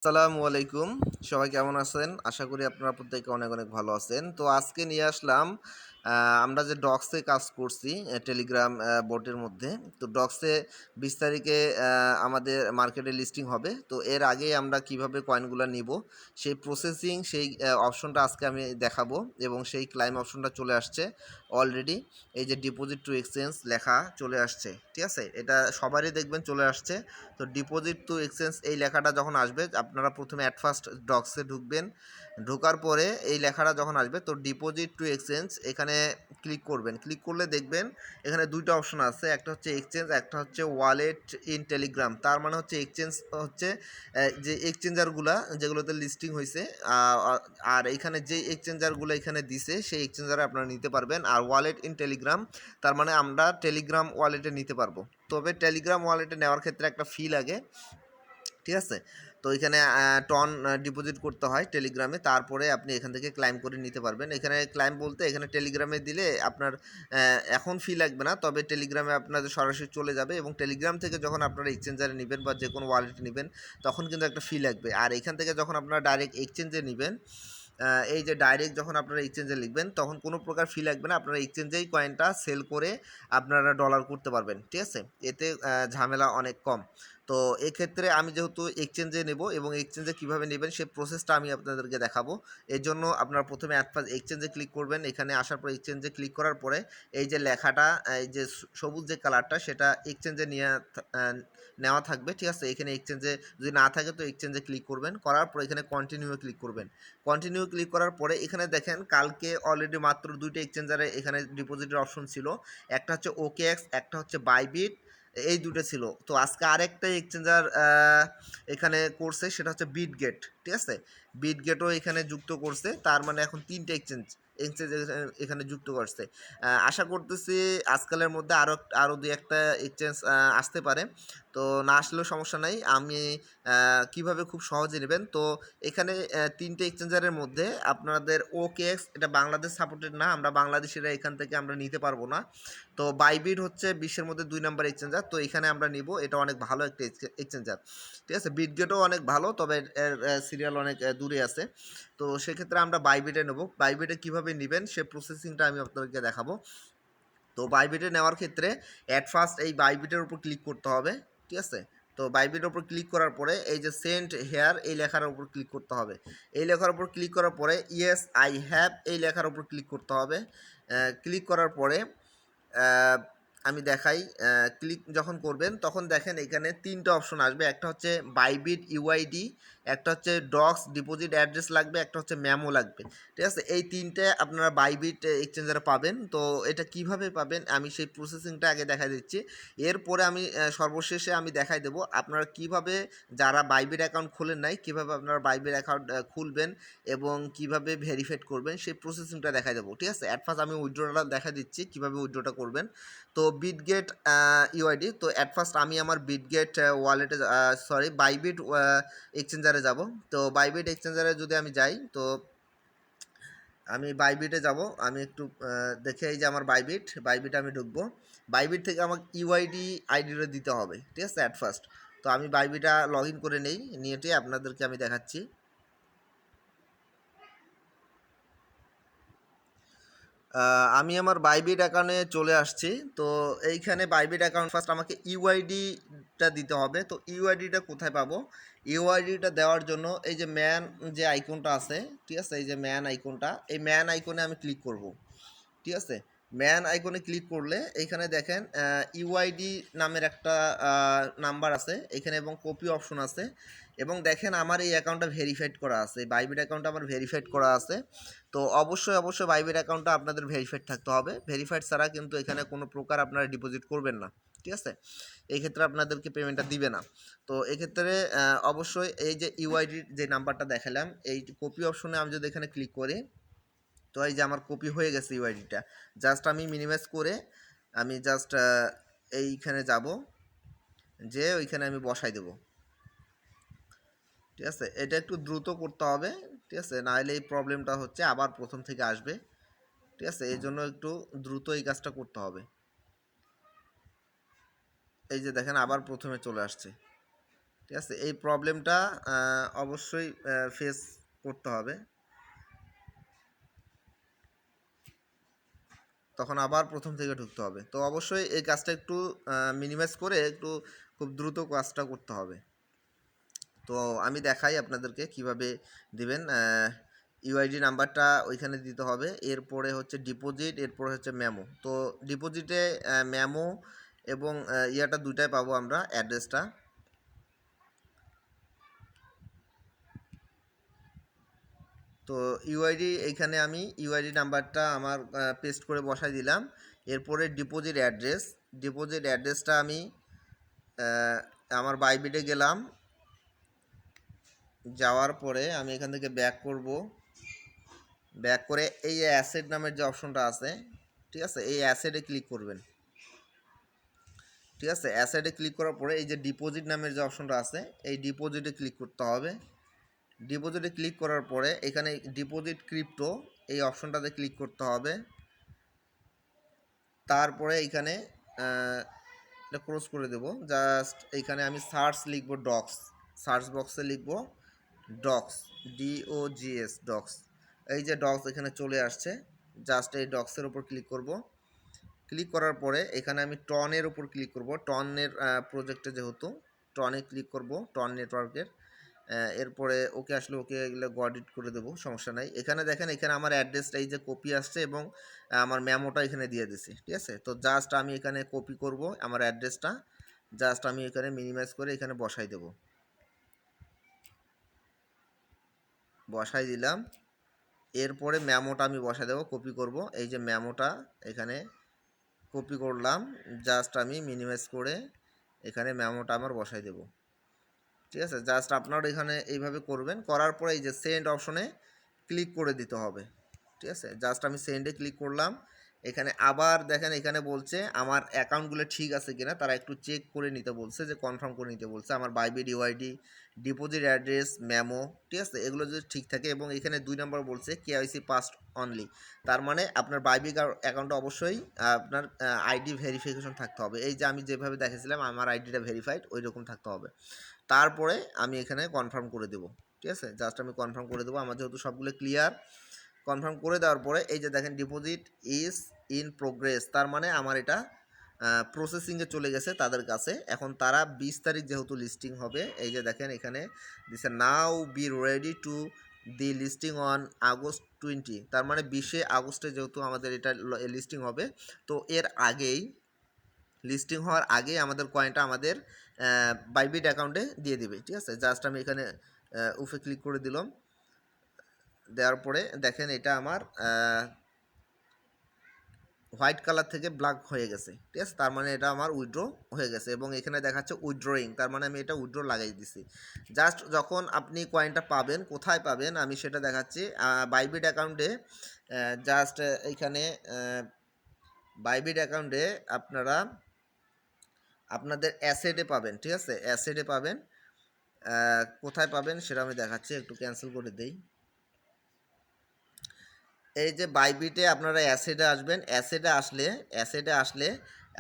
আসসালামু আলাইকুম। সবাই কেমন আছেন? আশা করি আপনারা প্রত্যেকে অনেক, অনেক ভালো আছেন। তো আজকে নিয়ে আসলাম আ আমরা যে ডক্সে কাজ করছি টেলিগ্রাম বোটের মধ্যে। তো ডক্সে ২০ তারিখে আমাদের মার্কেটে লিস্টিং হবে। তো এর আগেই আমরা কিভাবে কয়েনগুলা নিবো, সেই প্রসেসিং সেই অপশনটা আজকে আমি দেখাবো এবং সেই ক্লাইম অপশনটা চলে আসছে অলরেডি। এই যে ডিপোজিট টু এক্সচেঞ্জ লেখা চলে আসছে। ঠিক আছে? এটা সবারই দেখবেন চলে আসছে। তো ডিপোজিট টু এক্সচেঞ্জ এই লেখাটা যখন আসবে আপনারা প্রথমে অ্যাট ফার্স্ট ডক্সে ঢুকবেন, ঢোকার পরে এই লেখাটা যখন আসবে তো ডিপোজিট টু এক্সচেঞ্জ এখানে ক্লিক করবেন। ক্লিক করলে দেখবেন এখানে দুইটা অপশন আছে, একটা হচ্ছে এক্সচেঞ্জ, একটা হচ্ছে ওয়ালেট ইন টেলিগ্রাম। তার মানে হচ্ছে এক্সচেঞ্জ হচ্ছে যে এক্সচেঞ্জারগুলা যেগুলোতে লিস্টিং হয়েছে, আর এখানে যে এক্সচেঞ্জারগুলো এখানে দিছে সেই এক্সচেঞ্জারে আপনারা নিতে পারবেন। আর ওয়ালেট ইন টেলিগ্রাম তার মানে আমরা টেলিগ্রাম ওয়ালেটে নিতে পারবো। তবে টেলিগ্রাম ওয়ালেটে নেওয়ার ক্ষেত্রে একটা ফি লাগে। ঠিক আছে? তো এখানে টন ডিপোজিট করতে হয় টেলিগ্রামে, তারপরে আপনি এখান থেকে ক্লাইম করে নিতে পারবেন। এখানে ক্লাইম বলতে এখানে টেলিগ্রামে দিলে আপনার এখন ফি লাগবে না, তবে টেলিগ্রামে আপনাদের সরাসরি চলে যাবে এবং টেলিগ্রাম থেকে যখন আপনারা এক্সচেঞ্জারে নেবেন বা যে কোনো ওয়ালেটে নেবেন তখন কিন্তু একটা ফি লাগবে। আর এখান থেকে যখন আপনারা ডাইরেক্ট এক্সচেঞ্জে নেবেন, এই যে ডাইরেক্ট যখন আপনারা এক্সচেঞ্জে লিখবেন তখন কোনো প্রকার ফি লাগবে না। আপনারা এক্সচেঞ্জেই কয়েনটা সেল করে আপনারা ডলার করতে পারবেন। ঠিক আছে? এতে ঝামেলা অনেক কম। তো এক্ষেত্রে আমি যেহেতু এক্সচেঞ্জে নেব এবং এক্সচেঞ্জে কীভাবে নেবেন সেই প্রসেসটা আমি আপনাদেরকে দেখাবো। এর জন্য আপনারা প্রথমে এক্সচেঞ্জে ক্লিক করবেন। এখানে আসার পর এক্সচেঞ্জে ক্লিক করার পরে এই যে লেখাটা, এই যে সবুজ যে কালারটা সেটা এক্সচেঞ্জে নেওয়া থাকবে। ঠিক আছে? এখানে এক্সচেঞ্জে যদি না থাকে তো এক্সচেঞ্জে ক্লিক করবেন। করার পর এখানে কন্টিনিউ ক্লিক করবেন। কন্টিনিউ ক্লিক করার পরে এখানে দেখেন কালকে অলরেডি মাত্র ২ টা এক্সচেঞ্জারে এখানে ডিপোজিটের অপশন ছিল। একটা হচ্ছে OKX, একটা হচ্ছে বাইবিট, এই ২ টা ছিল। তো আজকে আরেকটা এক্সচেঞ্জার এখানে করছে, সেটা হচ্ছে বিটগেট। ঠিক আছে? বিটগেটও এখানে যুক্ত করছে। তার মানে এখন ৩ টা এক্সচেঞ্জ এক্সচেঞ্জ এখানে যুক্ত করছে। আশা করতেছি আজকালের মধ্যে আরও ২-১ টা এক্সচেঞ্জ আসতে পারে। তো না আসলেও সমস্যা নাই। আমি কিভাবে খুব সহজে নেবেন, তো এখানে ৩ টে এক্সচেঞ্জারের মধ্যে আপনাদের OKX এটা বাংলাদেশ সাপোর্টেড না, আমরা বাংলাদেশিরা এখান থেকে আমরা নিতে পারবো না। তো বাইবিট হচ্ছে বিশ্বের মধ্যে ২ নাম্বার এক্সচেঞ্জার, তো এখানে আমরা নিব। এটা অনেক ভালো একটা এক্সচেঞ্জার। ঠিক আছে? বিটগেটও অনেক ভালো, তবে এর সিরিয়াল অনেক দূরে আছে। তো সেক্ষেত্রে আমরা বাইবিটে নেব। বাইবিটে কীভাবে নেবেন সে প্রসেসিংটা আমি আপনাদেরকে দেখাবো। তো বাইবিটে নেওয়ার ক্ষেত্রে অ্যাট ফার্স্ট এই বাইবিটের উপর ক্লিক করতে হবে। ঠিক আছে? তো বাইবিটের উপর ক্লিক করার পরে এই যে সেন্ড হেয়ার এই লেখার উপর ক্লিক করতে হবে। এই লেখার উপর ক্লিক করার পরে ইয়েস আই হ্যাভ এই লেখার উপর ক্লিক করতে হবে। ক্লিক করার পরে আমি দেখাই, ক্লিক যখন করবেন তখন দেখেন এখানে ৩ টা অপশন আসবে। একটা হচ্ছে বাইবিট ইউআইডি, একটা হচ্ছে ডক্স ডিপোজিট অ্যাড্রেস লাগবে, একটা হচ্ছে মেমো লাগবে। ঠিক আছে? এই ৩ টে আপনারা বাইবিট এক্সচেঞ্জারে পাবেন। তো এটা কিভাবে পাবেন আমি সেই প্রসেসিংটা আগে দেখাই দিচ্ছি। এরপরে আমি সর্বশেষে আমি দেখাই দেবো আপনারা কিভাবে, যারা বাইবিট অ্যাকাউন্ট খোলেন নাই, কিভাবে আপনারা বাইবিট অ্যাকাউন্ট খুলবেন এবং কিভাবে ভেরিফাইড করবেন সেই প্রসেসিংটা দেখাই দেবো। ঠিক আছে? অ্যাট ফার্স্ট আমি উইথড্রটা দেখা দিচ্ছি কিভাবে উইথড্রটা করবেন। তো বিটগেট ইউআইডি, তো অ্যাট ফার্স্ট আমি আমার বিটগেট ওয়ালেটে বাইবিট এক্সচেঞ্জারে যাব। তো বাইবিট এক্সচেঞ্জারে যদি আমি যাই, তো আমি বাইবিটে যাব। আমি একটু দেখে, এই যে আমার বাইবিটে আমি ঢুকবো। বাইবিট থেকে আমাকে ইউআইডি আইডিটা দিতে হবে। ঠিক আছে? অ্যাট ফার্স্ট তো আমি বাইবিটা লগ ইন করে নেই, নিয়েটে আপনাদেরকে আমি দেখাচ্ছি। আমি আমার বাইবিট অ্যাকাউন্টে চলে আসছি। তো এইখানে বাইবিট অ্যাকাউন্ট ফার্স্ট আমাকে ইউআইডিটা দিতে হবে। তো ইউআইডিটা কোথায় পাবো? ইউআইডিটা দেওয়ার জন্য এই যে ম্যান যে আইকনটা আছে, ঠিক আছে? এই যে ম্যান আইকনটা, এই ম্যান আইকনে আমি ক্লিক করব। ঠিক আছে? ম্যান আইকনে ক্লিক করলে এইখানে দেখেন ইউআইডি নামের একটা নাম্বার আছে এখানে এবং কপি অপশন আছে, এবং দেখেন আমার এই অ্যাকাউন্টটা ভেরিফাইড করা আছে, বাইবিট অ্যাকাউন্টটা আমার ভেরিফাইড করা আছে। তো অবশ্যই বাইবিট অ্যাকাউন্টটা আপনাদের ভেরিফাইড থাকতে হবে। ভেরিফাইড ছাড়া কিন্তু এখানে কোনো প্রকার আপনারা ডিপোজিট করবেন না। ঠিক আছে? এই ক্ষেত্রে আপনাদেরকে পেমেন্টটা দিবে না। তো এক্ষেত্রে অবশ্যই এই যে ইউআইডির যে নাম্বারটা দেখালাম, এই কপি অপশনে আমি যদি এখানে ক্লিক করি, তো এই যে আমার কপি হয়ে গেছে ইউআইডিটা। জাস্ট আমি মিনিমাইজ করে আমি জাস্ট এইখানে যাব, যে ওইখানে আমি বসাই দেব। ঠিক আছে? এটা একটু দ্রুত করতে হবে। ঠিক আছে? নাহলে এই প্রবলেমটা হচ্ছে আবার প্রথম থেকে আসবে। ঠিক আছে? এই জন্য একটু দ্রুত এই কাজটা করতে হবে। এই যে দেখেন আবার প্রথমে চলে আসছে। ঠিক আছে, এই প্রবলেমটা অবশ্যই ফেস করতে হবে। তখন আবার প্রথম থেকে ঢুকতে হবে। তো অবশ্যই এই কাজটা একটু মিনিমাইজ করে একটু খুব দ্রুত কাজটা করতে হবে। তো আমি দেখাই আপনাদেরকে কিভাবে দিবেন। ইউআইডি নাম্বারটা ওইখানে দিতে হবে, এরপরে হচ্ছে ডিপোজিট, এরপরে হচ্ছে মেমো। তো ডিপোজিটে মেমো এবং ইয়াটা দুইটাই পাবো আমরা, অ্যাড্রেসটা। তো ইউআইডি এইখানে আমি ইউআইডি নাম্বারটা আমার পেস্ট করে বসাই দিলাম। এরপরে ডিপোজিট অ্যাড্রেসটা আমি আমার বাইবিটে গেলাম। যাওয়ার পরে আমি এখান থেকে ব্যাক করব। ব্যাক করে এই যে অ্যাসেট নামের যে অপশনটা আছে, ঠিক আছে, এই অ্যাসেটে ক্লিক করবেন। ঠিক আছে, অ্যাসেটে ক্লিক করার পরে এই যে ডিপোজিট নামের যে অপশনটা আছে, এই ডিপোজিটে ক্লিক করতে হবে। ডিপোজিটে ক্লিক করার পরে এখানে ডিপোজিট ক্রিপ্টো এই অপশনটাতে ক্লিক করতে হবে। তারপরে এইখানে এটা ক্লোজ করে দেব। জাস্ট এইখানে আমি সার্চ লিখব ডক্স, সার্চ বক্সে লিখব ডক্স, DOGS ডক্স। এই যে ডক্স এখানে চলে আসছে, জাস্ট এই ডক্সের উপর ক্লিক করব। ক্লিক করার পরে এখানে আমি টনের উপর ক্লিক করব, টনের প্রজেক্টে যেহেতু টনে ক্লিক করব, টন নেটওয়ার্কের। এরপরে ওকে আসলে ওকে এগুলো গডিট করে দেবো, সমস্যা নাই। এখানে দেখেন, এখানে আমার অ্যাড্রেসটা এই যে কপি আসছে এবং আমার মেমোটা এখানে দিয়ে দিছি। ঠিক আছে, তো জাস্ট আমি এখানে কপি করব আমার অ্যাড্রেসটা, জাস্ট আমি এখানে মিনিমাইজ করে এখানে বসাই দেব, বসাই দিলাম। এরপরে মেমোটা আমি বসাই দেবো, কপি করব। এই যে মেমোটা এখানে কপি করলাম, জাস্ট আমি মিনিমাইজ করে এখানে মেমোটা আমার বসাই দেব। ঠিক আছে, জাস্ট আপনারা এখানে এইভাবে করবেন। করার পরে এই যে সেন্ড অপশনে ক্লিক করে দিতে হবে। ঠিক আছে, জাস্ট আমি সেন্ডে ক্লিক করলাম। এখানে আবার দেখেন, এখানে বলছে আমার অ্যাকাউন্টগুলো ঠিক আছে কিনা, তারা একটু চেক করে নিতে বলছে, যে কনফার্ম করে নিতে বলছে আমার Bybit UID, deposit address, memo. ঠিক আছে, এগুলো যদি ঠিক থাকে, এবং এখানে 2 নম্বর বলছে কেওয়াইসি পাসড অনলি, তার মানে আপনার বাইবিট অ্যাকাউন্টে অবশ্যই আপনার আইডি ভেরিফিকেশন থাকতে হবে। এই যে আমি যেভাবে দেখেছিলাম আমার আইডিটা ভেরিফাইড, ওই রকম থাকতে হবে। তারপরে আমি এখানে কনফার্ম করে দেবো। ঠিক আছে, জাস্ট আমি কনফার্ম করে দেবো, আমার যেহেতু সবগুলো ক্লিয়ার। কনফার্ম করে দেওয়ার পরে এই যে দেখেন ডিপোজিট ইজ ইন প্রোগ্রেস, তার মানে আমার এটা প্রসেসিংয়ে চলে গেছে তাদের কাছে। এখন তারা 20 তারিখ যেহেতু লিস্টিং হবে, এই যে দেখেন এখানে দিছে now be ready to the listing on August 20, তার মানে 20শে আগস্টে যেহেতু আমাদের এটা লিস্টিং হবে, তো এর আগেই, লিস্টিং হওয়ার আগেই আমাদের কয়েনটা আমাদের বাইবিট অ্যাকাউন্টে দিয়ে দিবে। ঠিক আছে, জাস্ট আমি এখানে উফে ক্লিক করে দিলাম। দেওয়ার পরে দেখেন এটা আমার হোয়াইট কালার থেকে ব্ল্যাক হয়ে গেছে। ঠিক আছে, তার মানে এটা আমার উইথড্র হয়ে গেছে, এবং এখানে দেখাচ্ছে উইথড্রয়িং, তার মানে আমি এটা উইথড্র লাগাই দিছি। জাস্ট যখন আপনি কয়েনটা পাবেন, কোথায় পাবেন আমি সেটা দেখাচ্ছি। বাইবিট অ্যাকাউন্টে জাস্ট এইখানে বাইবিট অ্যাকাউন্টে আপনারা আপনাদের অ্যাসেটে পাবেন। ঠিক আছে, অ্যাসেটে পাবেন। কোথায় পাবেন সেটা আমি দেখাচ্ছি, একটু ক্যান্সেল করে দেই। এই যে বাইবিটে আপনারা অ্যাসেটে আসবেন, অ্যাসেটে আসলে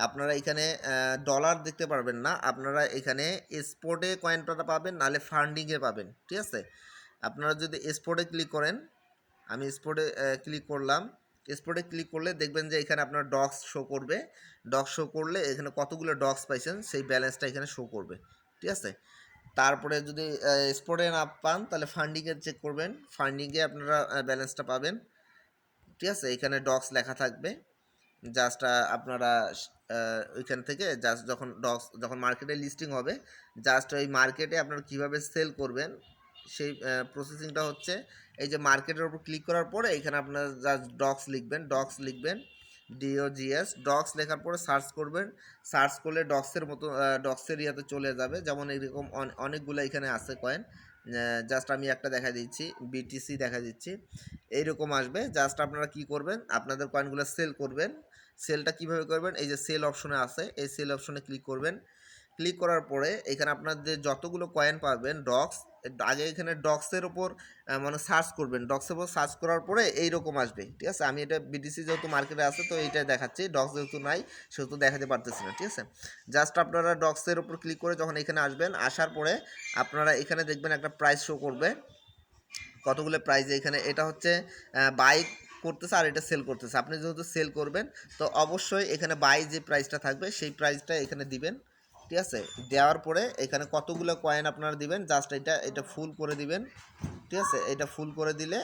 আপনারা এখানে ডলার দেখতে পারবেন না, আপনারা এখানে স্পটে কয়েনটা পাবেন, নাহলে ফান্ডিংয়ে পাবেন। ঠিক আছে, আপনারা যদি স্পটে ক্লিক করেন, আমি স্পটে ক্লিক করলাম। স্পটে ক্লিক করলে দেখবেন যে এখানে আপনার ডক্স শো করবে। ডক্স শো করলে এখানে কতগুলো ডক্স পাইছেন সেই ব্যালেন্সটা এখানে শো করবে। ঠিক আছে, তারপরে যদি স্পটে না পান তাহলে ফান্ডিংয়ে চেক করবেন, ফান্ডিংয়ে আপনারা ব্যালেন্সটা পাবেন। ঠিক আছে, এখানে ডক্স লেখা থাকবে। জাস্ট আপনারা ওইখান থেকে জাস্ট যখন মার্কেটে লিস্টিং হবে, জাস্ট ওই মার্কেটে আপনারা কীভাবে সেল করবেন সেই প্রসেসিংটা হচ্ছে, এই যে মার্কেটের উপর ক্লিক করার পরে এখানে আপনারা জাস্ট ডক্স লিখবেন DOGS ডক্স লেখার পরে সার্চ করবেন। সার্চ করলে ডক্সের মতো ডক্সের ইয়াতে চলে যাবে, যেমন এরকম অনেকগুলো এখানে আছে কয়েন। জাস্ট আমি একটা দেখা দিচ্ছি, BTC দেখা দিচ্ছি, এইরকম আসবে। জাস্ট আপনারা কি করবেন, আপনাদের কয়েনগুলো সেল করবেন। সেলটা কিভাবে করবেন, এই যে সেল অপশনে আছে, এই সেল অপশনে ক্লিক করবেন। ক্লিক করার পরে এখানে আপনাদের যতগুলো কয়েন পাবেন ডক্স, আগে এখানে ডক্সের ওপর মানে সার্চ করবেন, ডক্সের ওপর সার্চ করার পরে এইরকম আসবে, ঠিক আছে। আমি এটা বিটিসি যেহেতু মার্কেটে আছে তো এইটাই দেখাচ্ছি, ডক্স যেহেতু নাই সেহেতু দেখাতে পারতেছি না, ঠিক আছে। জাস্ট আপনারা ডক্সের ওপর ক্লিক করে যখন এখানে আসবেন, আসার পরে আপনারা এখানে দেখবেন একটা প্রাইস শো করবে, কতগুলো প্রাইজে এখানে এটা হচ্ছে বাই করতেছে আর এটা সেল করতেছে। আপনি যেহেতু সেল করবেন তো অবশ্যই এখানে বাই যে প্রাইসটা থাকবে সেই প্রাইসটা এখানে দিবেন, ঠিক আছে। দেওয়ার পরে এখানে কতগুলো কয়েন আপনারা দিবেন, জাস্ট এটা ফুল করে দিবেন, ঠিক আছে। এটা ফুল করে দিলে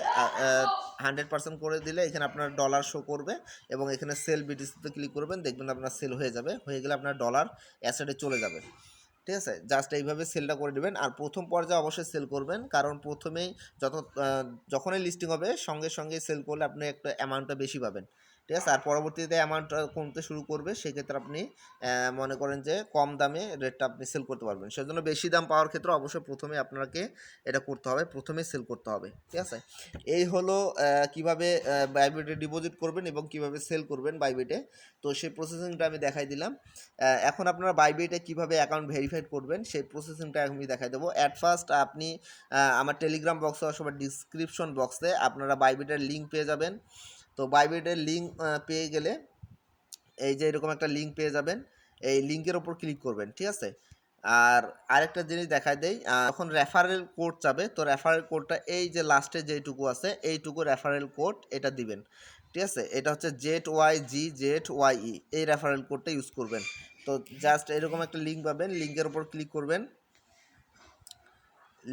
100% করে দিলে এখানে আপনার ডলার শো করবে এবং এখানে সেল বিটিসিতে ক্লিক করবেন, দেখবেন আপনার সেল হয়ে যাবে, হয়ে গেলে আপনার ডলার অ্যাসেটে চলে যাবে, ঠিক আছে। জাস্ট এইভাবে সেলটা করে দেবেন। আর প্রথম পর্যায়ে অবশ্যই সেল করবেন, কারণ প্রথমেই যখনই লিস্টিং হবে সঙ্গে সঙ্গে সেল করলে আপনি একটা অ্যামাউন্টটা বেশি পাবেন, ঠিক আছে। আর পরবর্তীতে অ্যামাউন্টটা কমতে শুরু করবে, সেক্ষেত্রে আপনি মনে করেন যে কম দামে রেটটা আপনি সেল করতে পারবেন। সেজন্য বেশি দাম পাওয়ার ক্ষেত্রে অবশ্যই প্রথমে আপনাকে এটা করতে হবে, প্রথমে সেল করতে হবে, ঠিক আছে। এই হলো কীভাবে বাইবিটে ডিপোজিট করবেন এবং কিভাবে সেল করবেন বাইবিটে। তো সেই প্রসেসিংটা আমি দেখাই দিলাম। এখন আপনারা বাইবিটে কীভাবে অ্যাকাউন্ট ভেরিফাইড করবেন সেই প্রসেসিংটা আমি দেখাই দেবো। অ্যাট ফার্স্ট আপনি আমার টেলিগ্রাম বক্সে অথবা ডিসক্রিপশন বক্সে আপনারা বাইবিটের লিঙ্ক পেয়ে যাবেন। তো বাইবিটের লিঙ্ক পেয়ে গেলে এই যে এরকম একটা লিঙ্ক পেয়ে যাবেন, এই লিঙ্কের ওপর ক্লিক করবেন, ঠিক আছে। আর আরেকটা জিনিস দেখাই দেই, যখন রেফারেল কোড চাবে তো রেফারেল কোডটা এই যে লাস্টে যেইটুকু আছে এইটুকু রেফারেল কোড এটা দিবেন, ঠিক আছে। এটা হচ্ছে ZYGZYE, এই রেফারেল কোডটা ইউজ করবেন। তো জাস্ট এরকম একটা লিঙ্ক পাবেন, লিঙ্কের ওপর ক্লিক করবেন,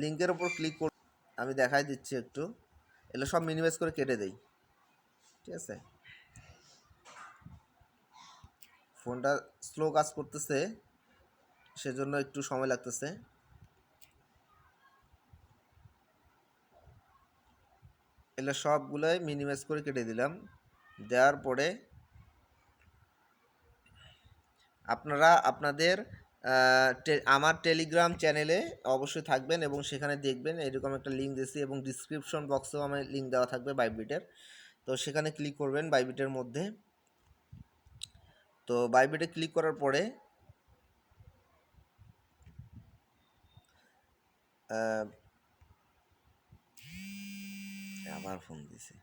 লিঙ্কের ওপর ক্লিক করে আমি দেখাই দিচ্ছি একটু, এগুলো সব মিনিমাইজ করে কেটে দেই, ঠিক আছে। ফোনটা স্লো কাজ করতেছে সেজন্য একটু সময় লাগতেছে। এগুলো সবগুলোই মিনিমাইজ করে কেটে দিলাম। দেওয়ার পরে আপনারা আপনাদের আমার টেলিগ্রাম চ্যানেলে অবশ্যই থাকবেন এবং সেখানে দেখবেন এরকম একটা লিঙ্ক দিয়েছি এবং ডিসক্রিপশন বক্সেও আমার লিঙ্ক দেওয়া থাকবে বাইবিটের। তো সেখানে ক্লিক করবেন বাইবিটের মধ্যে। তো বাইবিটে ক্লিক করার পরে আবার ফোন দিছে।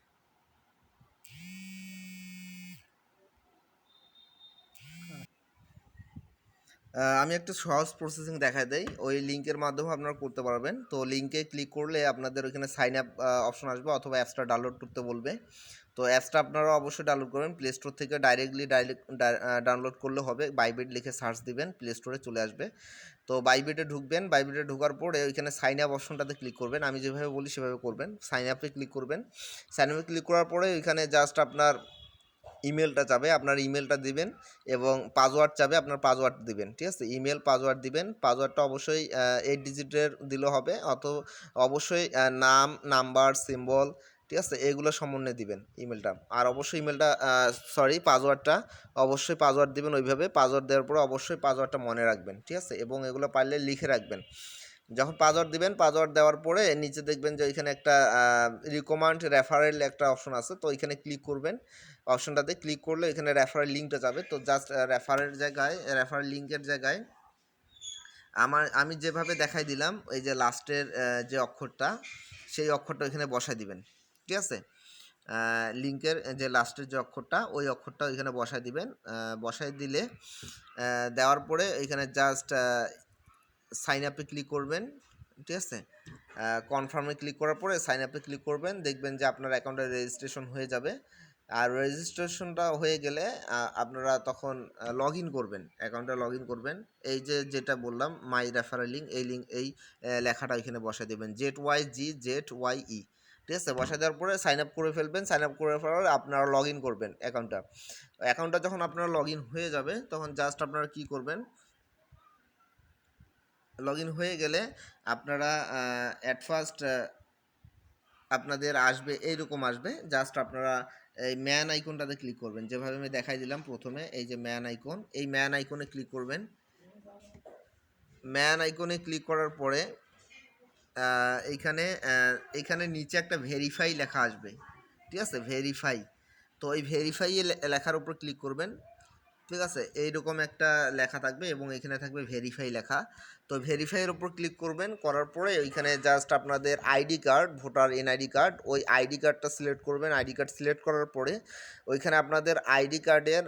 আমি একটা সহজ প্রসেসিং দেখাই দেই, ওই লিঙ্কের মাধ্যমে আপনারা করতে পারবেন। তো লিঙ্কে ক্লিক করলে আপনাদের ওইখানে সাইন আপ অপশন আসবে অথবা অ্যাপসটা ডাউনলোড করতে বলবে। তো অ্যাপসটা আপনারা অবশ্যই ডাউনলোড করবেন, প্লে স্টোর থেকে ডাউনলোড করলে হবে। বাইবিট লিখে সার্চ দিবেন, প্লে স্টোরে চলে আসবে। তো বাইবিটে ঢুকবেন, বাইবিটে ঢোকার পরে ওইখানে সাইন আপ অপশনটাতে ক্লিক করবেন, আমি যেভাবে বলি সেভাবে করবেন। সাইন আপে ক্লিক করবেন, সাইন আপে ক্লিক করার পরে ওইখানে জাস্ট আপনার ইমেলটা চাবে, আপনার ইমেলটা দিবেন এবং পাসওয়ার্ড চাবে, আপনার পাসওয়ার্ড দিবেন, ঠিক আছে। ইমেল পাসওয়ার্ড দিবেন, পাসওয়ার্ডটা অবশ্যই 8 ডিজিটের দিলে হবে, অবশ্যই নাম, নাম্বার, সিম্বল, ঠিক আছে, এগুলো সমন্বয়ে দিবেন ইমেলটা। আর অবশ্যই ইমেলটা পাসওয়ার্ডটা অবশ্যই পাসওয়ার্ড দিবেন ওইভাবে। পাসওয়ার্ড দেওয়ার পরে অবশ্যই পাসওয়ার্ডটা মনে রাখবেন, ঠিক আছে, এবং এগুলো পারলে লিখে রাখবেন। যখন পাসওয়ার্ড দিবেন, পাসওয়ার্ড দেওয়ার পরে নিচে দেখবেন যে ওইখানে একটা রিকমেন্ড রেফারেল একটা অপশন আছে, তো ওইখানে ক্লিক করবেন। অপশনটাতে ক্লিক করলে এখানে রেফারেল লিঙ্কটা যাবে। তো জাস্ট রেফারেল লিঙ্কের জায়গায় আমি যেভাবে দেখাই দিলাম এই যে লাস্টের যে অক্ষরটা সেই অক্ষরটা এখানে বসাই দিবেন, ঠিক আছে। লিঙ্কের যে লাস্টের যে অক্ষরটা ওই অক্ষরটা এখানে বসাই দিবেন। বসাই দিলে দেওয়ার পরে এখানে জাস্ট সাইন আপে ক্লিক করবেন, ঠিক আছে। কনফার্মে ক্লিক করার পরে সাইন আপে ক্লিক করবেন, দেখবেন যে আপনার অ্যাকাউন্টে রেজিস্ট্রেশন হয়ে যাবে। আর রেজিস্ট্রেশনটা হয়ে গেলে আপনারা তখন লগ ইন করবেন, অ্যাকাউন্টে লগ ইন করবেন। এই যেটা বললাম মাই রেফারেল লিঙ্ক, এই লেখাটা এখানে বসায় দেবেন, ZYGZYE, ঠিক আছে। বসায় দেওয়ার পরে সাইন আপ করে ফেলবেন। সাইন আপ করে ফেলার আপনারা লগ ইন করবেন অ্যাকাউন্টটা যখন আপনার লগ ইন হয়ে যাবে তখন জাস্ট আপনারা কী করবেন, লগ ইন হয়ে গেলে আপনারা অ্যাট ফার্স্ট আপনাদের আসবে এইরকম আসবে। জাস্ট আপনারা এই ম্যান আইকনটাতে ক্লিক করবেন, যেভাবে আমি দেখাই দিলাম প্রথমে। এই যে ম্যান আইকন, এই ম্যান আইকনে ক্লিক করবেন। ম্যান আইকনে ক্লিক করার পরে এইখানে নিচে একটা ভেরিফাই লেখা আসবে, ঠিক আছে, ভেরিফাই। তো এই ভেরিফাই লেখার উপর ক্লিক করবেন, ঠিক আছে। এইরকম একটা লেখা থাকবে এবং এখানে থাকবে ভেরিফাই লেখা। তো ভেরিফাইয়ের উপর ক্লিক করবেন, করার পরে ওইখানে জাস্ট আপনাদের ID card, voter NID card, ওই আইডি কার্ডটা সিলেক্ট করবেন। আইডি কার্ড সিলেক্ট করার পরে ওইখানে আপনাদের আইডি কার্ডের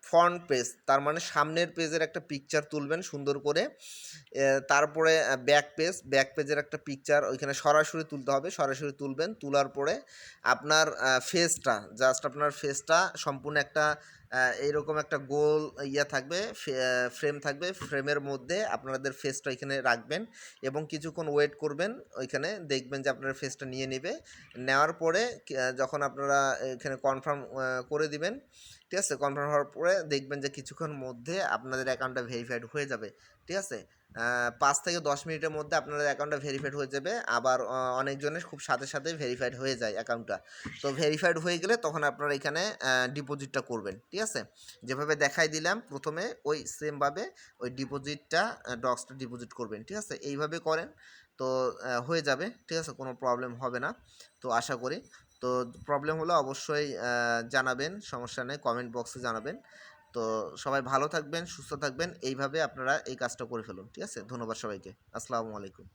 ফ্রন্ট পেজ, তার মানে সামনের পেজের একটা পিকচার তুলবেন সুন্দর করে। তারপরে ব্যাক পেজের একটা পিকচার ওইখানে সরাসরি তুলতে হবে, সরাসরি তুলবেন। তোলার পরে আপনার ফেসটা, জাস্ট আপনার ফেসটা সম্পূর্ণ একটা এইরকম একটা গোল থাকবে, ফ্রেম থাকবে, ফ্রেমের মধ্যে আপনাদের ফেসটা এখানে রাখবেন এবং কিছুক্ষণ ওয়েট করবেন। ওইখানে দেখবেন যে আপনার ফেসটা নিয়ে নেবে। নেওয়ার পরে যখন আপনারা এখানে কনফার্ম করে দিবেন, ঠিক আছে, কনফার্ম হওয়ার পরে দেখবেন যে কিছুক্ষণ মধ্যে আপনাদের অ্যাকাউন্টটা ভেরিফাইড হয়ে যাবে, ঠিক আছে। 5 থেকে 10 মিনিটের মধ্যে আপনাদের অ্যাকাউন্টটা ভেরিফাইড হয়ে যাবে। আবার অনেকজনের খুব সাথে সাথে ভেরিফাইড হয়ে যায় অ্যাকাউন্টটা। তো ভেরিফাইড হয়ে গেলে তখন আপনারা এখানে ডিপোজিটটা করবেন, ঠিক আছে। যেভাবে দেখাই দিলাম প্রথমে, ওই সেমভাবে ওই ডিপোজিটটা ডক্সটা ডিপোজিট করবেন, ঠিক আছে। এইভাবে করেন তো হয়ে যাবে, ঠিক আছে, কোনো প্রবলেম হবে না তো আশা করি। তো প্রবলেম হলে অবশ্যই জানাবেন, সমস্যা নেই, কমেন্ট বক্সে জানাবেন। তো সবাই ভালো থাকবেন, সুস্থ থাকবেন, এইভাবে আপনারা এই কাজটা করে ফেলুন, ঠিক আছে। ধন্যবাদ সবাইকে। আসসালামু আলাইকুম।